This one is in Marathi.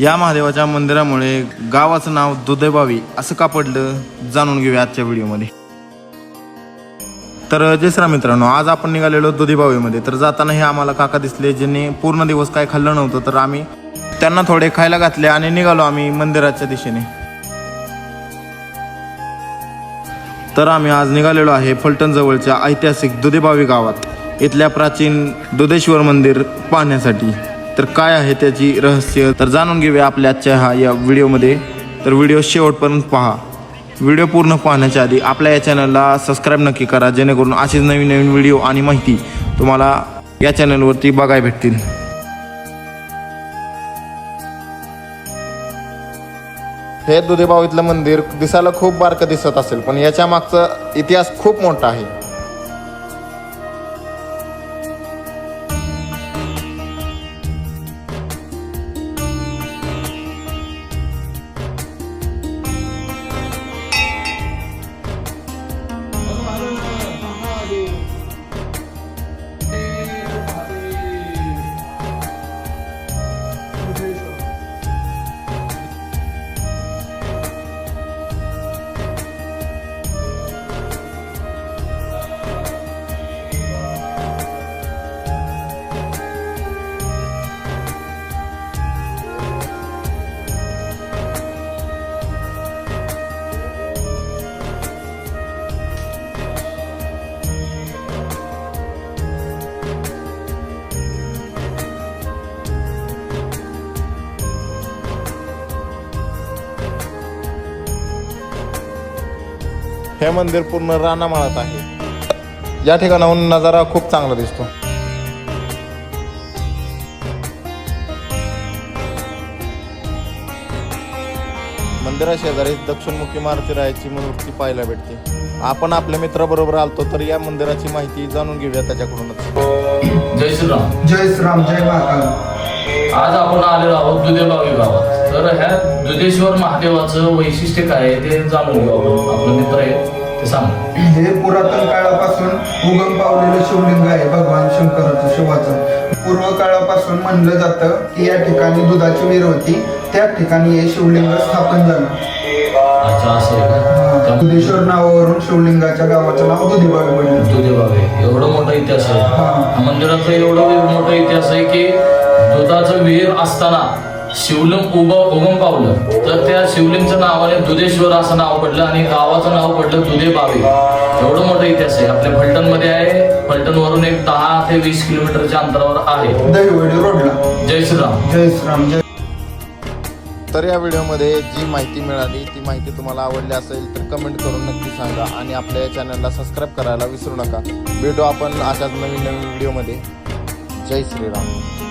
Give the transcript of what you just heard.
या महादेवाच्या मंदिरामुळे गावाचं नाव दुधेबावी असं का पडलं जाणून घेऊया आजच्या व्हिडिओमध्ये। तर जय श्रीराम मित्रांनो, आज आपण निघालेलो दुधेबावीमध्ये। तर जाताना हे आम्हाला काका दिसले ज्यांनी पूर्ण दिवस काय खाल्लं नव्हतं, तर आम्ही त्यांना थोडे खायला घातले आणि निघालो आम्ही मंदिराच्या दिशेने। तर आम्ही आज निघालेलो आहे फलटण जवळच्या ऐतिहासिक दुधेबावी गावात इथल्या प्राचीन दुधेश्वर मंदिर पाहण्यासाठी। तर काय आहे त्याची रहस्य तर जाणून घेऊया आपल्या आजच्या या व्हिडिओमध्ये। तर व्हिडिओ शेवटपर्यंत पहा। व्हिडिओ पूर्ण पाहण्याच्या आधी आपल्या या चॅनलला सबस्क्राईब नक्की करा, जेणेकरून अशीच नवीन नवीन व्हिडिओ आणि माहिती तुम्हाला या चॅनलवरती बघायला भेटतील। हे दुधेबावीतलं मंदिर दिसायला खूप बारकं दिसत असेल, पण याच्या मागचा इतिहास खूप मोठा आहे। हे मंदिर पूर्ण रानामाळात आहे। या ठिकाणाहून नजारा खूप चांगला दिसतो। मंदिराशेजारी दक्षिणमुखी मारुती रायाची मूर्ती पाहायला भेटते। आपण आपल्या मित्राबरोबर आलतो, तर या मंदिराची माहिती जाणून घेऊया त्याच्याकडूनच। जय श्रीराम। जय श्रीराम, जय महाकाल। आज आपण आलेलो आहोत दुधेबावी गावात। तर ह्या दुधेश्वर महादेवाचं वैशिष्ट्य काय आहे ते जाणून घेऊ आपण। आपले मित्र आहेत ते सांग। हे पुरातन काळापासून उगम पावलेलं शिवलिंग आहे भगवान शंकराचं, शिवाचं। पूर्व काळापासून म्हणलं जातं की या ठिकाणी दुधाची विहीर होती, त्या ठिकाणी हे शिवलिंग स्थापन झालं। अच्छा, असं आहे का? दुधेश्वर नावावरून शिवलिंगाच्या गावाचं नाव दुधेबावी पडलं। दुधेबावी एवढं मोठा इतिहास आहे मंदिराचा। एवढं मोठा इतिहास आहे की दुधाचं विहीर असताना शिवलिंग उगम पावलं, तर त्या शिवलिंगच्या नावाने दुधेश्वर असं नाव पडलं आणि गावाचं नाव पडलं दुधेबावी। एवढं मोठा इतिहास आहे। आपल्या फलटण मध्ये आहे। फलटण वरून एक 10 ते 20 किलोमीटरच्या अंतरावर आहे दहिवडी रोडला। जय श्रीराम। जय श्रीराम, जय। तर या व्हिडिओमध्ये जी माहिती मिळाली ती माहिती तुम्हाला आवडली असेल तर कमेंट करून नक्की सांगा आणि आपल्या या चॅनलला सबस्क्राईब करायला विसरू नका। भेटू आपण अशाच नवीन नवीन व्हिडिओमध्ये। जय श्रीराम।